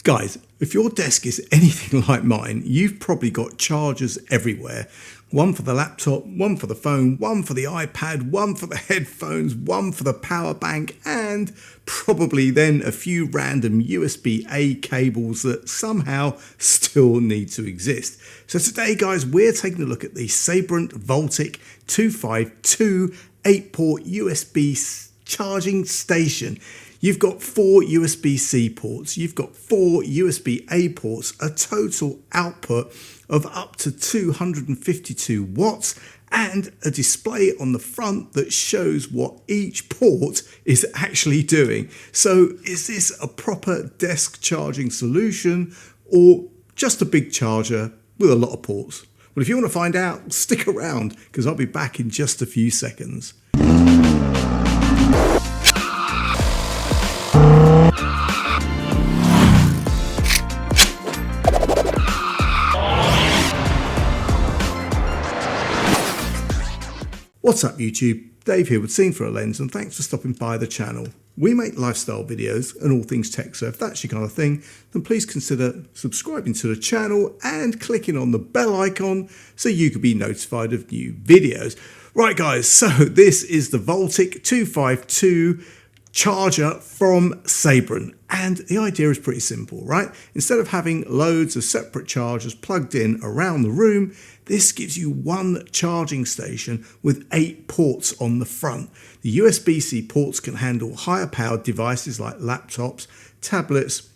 Guys, if your desk is anything like mine, you've probably got chargers everywhere. One for the laptop, one for the phone, one for the iPad, one for the headphones, one for the power bank, and probably then a few random USB-A cables that somehow still need to exist. So today, guys, we're taking a look at the Sabrent VOLTIK 252 8-port USB charging station. You've got 4 USB-C ports, you've got 4 USB-A ports, a total output of up to 252 watts, and a display on the front that shows what each port is actually doing. So is this a proper desk charging solution or just a big charger with a lot of ports? Well, if you want to find out, stick around because I'll be back in just a few seconds. What's up YouTube, Dave here with SEENTHRULENS, and thanks for stopping by the channel. We make lifestyle videos and all things tech, so if that's your kind of thing, then please consider subscribing to the channel and clicking on the bell icon so you can be notified of new videos. Right guys, so this is the VOLTIK 252 charger from Sabrent, and the idea is pretty simple, right? Instead of having loads of separate chargers plugged in around the room, this gives you one charging station with 8 ports on the front. The USB-C ports can handle higher powered devices like laptops, tablets,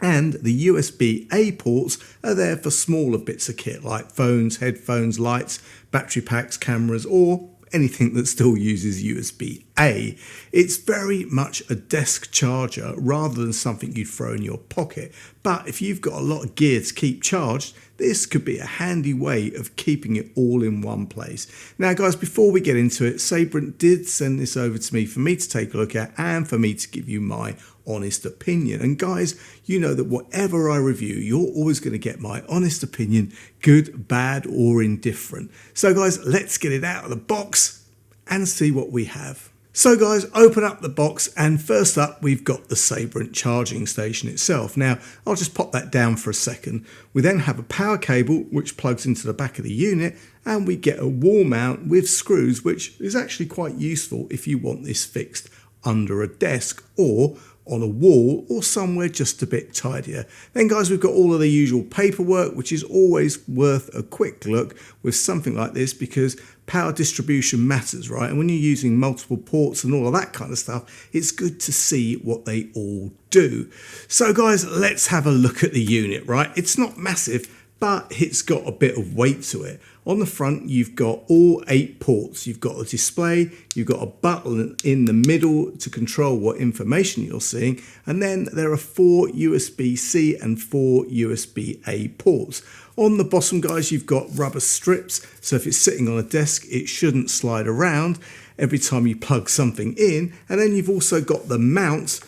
and the USB-A ports are there for smaller bits of kit like phones, headphones, lights, battery packs, cameras, or anything that still uses USB-A. It's very much a desk charger rather than something you'd throw in your pocket. But if you've got a lot of gear to keep charged, this could be a handy way of keeping it all in one place. Now guys, before we get into it, Sabrent did send this over to me for me to take a look at and for me to give you my honest opinion. And guys, you know that whatever I review, you're always going to get my honest opinion, good, bad, or indifferent. So guys, let's get it out of the box and see what we have. So guys, open up the box, and first up we've got the Sabrent charging station itself. Now I'll just pop that down for a second. We then have a power cable which plugs into the back of the unit, and we get a wall mount with screws, which is actually quite useful if you want this fixed under a desk or on a wall or somewhere just a bit tidier. Then guys, we've got all of the usual paperwork, which is always worth a quick look with something like this because power distribution matters, right? And when you're using multiple ports and all of that kind of stuff, it's good to see what they all do. So guys, let's have a look at the unit, right? It's not massive, but it's got a bit of weight to it. On the front, you've got all 8 ports. You've got a display, you've got a button in the middle to control what information you're seeing, and then there are 4 USB-C and 4 USB-A ports. On the bottom, guys, you've got rubber strips, so if it's sitting on a desk, it shouldn't slide around every time you plug something in. And then you've also got the mount,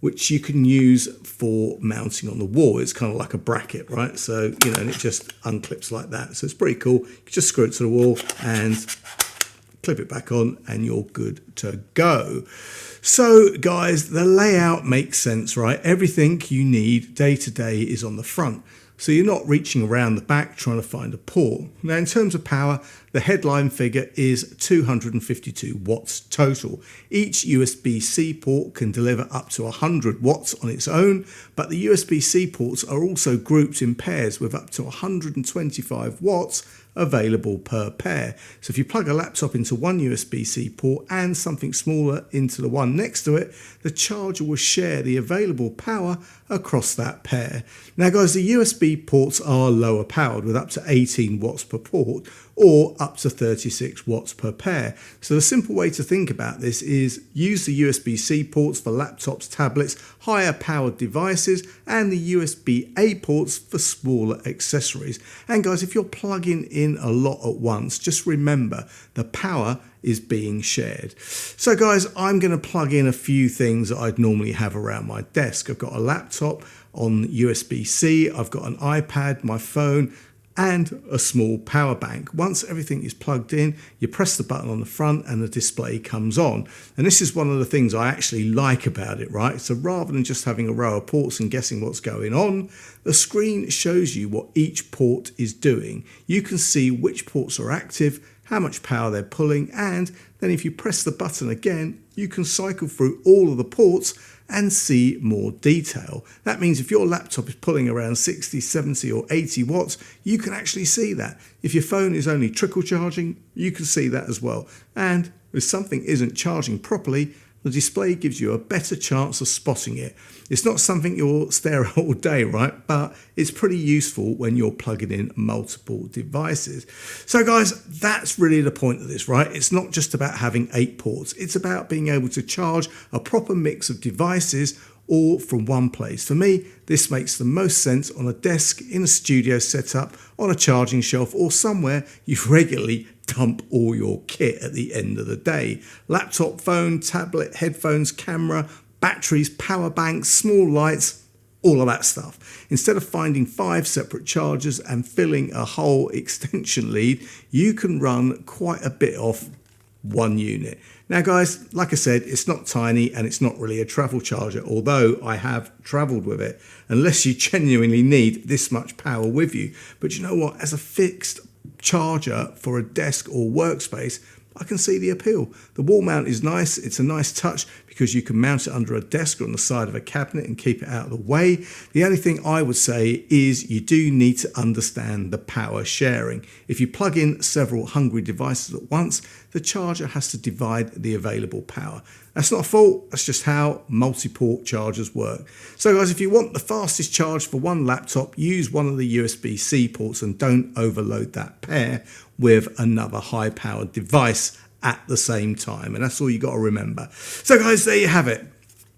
which you can use for mounting on the wall. It's kind of like a bracket, right? So, you know, and it just unclips like that. So it's pretty cool. You can just screw it to the wall and clip it back on and you're good to go. So guys, the layout makes sense, right? Everything you need day to day is on the front. So you're not reaching around the back trying to find a port. Now in terms of power, the headline figure is 252 watts total. Each USB-C port can deliver up to 100 watts on its own, but the USB-C ports are also grouped in pairs with up to 125 watts available per pair. So if you plug a laptop into one USB-C port and something smaller into the one next to it, the charger will share the available power across that pair. Now guys, the USB ports are lower powered with up to 18 watts per port or up to 36 watts per pair. So the simple way to think about this is use the USB-C ports for laptops, tablets, higher powered devices, and the USB-A ports for smaller accessories. And guys, if you're plugging in a lot at once, just remember the power is being shared. So guys, I'm going to plug in a few things that I'd normally have around my desk. I've got a laptop on USB-C, I've got an iPad, my phone, and a small power bank. Once everything is plugged in, you press the button on the front and the display comes on. And this is one of the things I actually like about it, right? So rather than just having a row of ports and guessing what's going on, the screen shows you what each port is doing. You can see which ports are active, how much power they're pulling, and then if you press the button again, you can cycle through all of the ports and see more detail. That means if your laptop is pulling around 60, 70 or 80 watts, you can actually see that. If your phone is only trickle charging, you can see that as well. And if something isn't charging properly, the display gives you a better chance of spotting it. It's not something you'll stare at all day, right? But it's pretty useful when you're plugging in multiple devices. So guys, that's really the point of this, right? It's not just about having 8 ports. It's about being able to charge a proper mix of devices all from one place. For me, this makes the most sense on a desk, in a studio setup, on a charging shelf, or somewhere you regularly dump all your kit at the end of the day. Laptop, phone, tablet, headphones, camera, batteries, power banks, small lights, all of that stuff. Instead of finding 5 separate chargers and filling a whole extension lead, you can run quite a bit off one unit. Now guys, like I said, it's not tiny and it's not really a travel charger, although I have traveled with it, unless you genuinely need this much power with you. But you know what, as a fixed charger for a desk or workspace, I can see the appeal. The wall mount is nice. It's a nice touch because you can mount it under a desk or on the side of a cabinet and keep it out of the way. The only thing I would say is you do need to understand the power sharing. If you plug in several hungry devices at once, the charger has to divide the available power. That's not a fault, that's just how multi-port chargers work. So guys, if you want the fastest charge for one laptop, use one of the USB-C ports and don't overload that pair with another high-powered device at the same time. And that's all you got to remember. So guys, there you have it.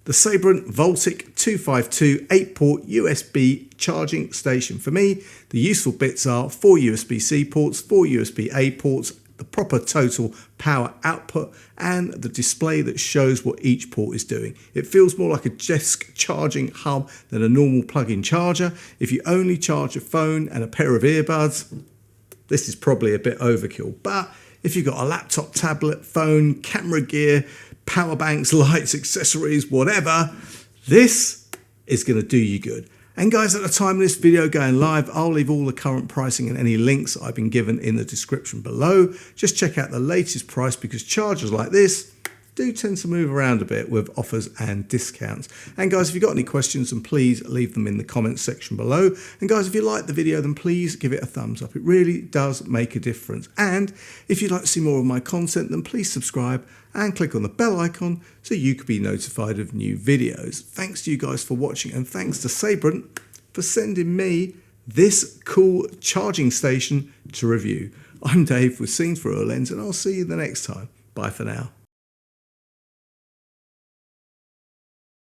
The Sabrent VOLTIK 252 8-port USB charging station. For me, the useful bits are 4 USB-C ports, 4 USB-A ports, the proper total power output, and the display that shows what each port is doing. It feels more like a desk charging hub than a normal plug-in charger. If you only charge a phone and a pair of earbuds, this is probably a bit overkill. But if you've got a laptop, tablet, phone, camera gear, power banks, lights, accessories, whatever, this is going to do you good. And guys, at the time of this video going live, I'll leave all the current pricing and any links I've been given in the description below. Just check out the latest price because chargers like this do tend to move around a bit with offers and discounts. And guys, if you've got any questions, then please leave them in the comments section below. And guys, if you like the video, then please give it a thumbs up. It really does make a difference. And if you'd like to see more of my content, then please subscribe and click on the bell icon so you can be notified of new videos. Thanks to you guys for watching, and thanks to Sabrent for sending me this cool charging station to review. I'm Dave with Seen Through a Lens, and I'll see you the next time. Bye for now.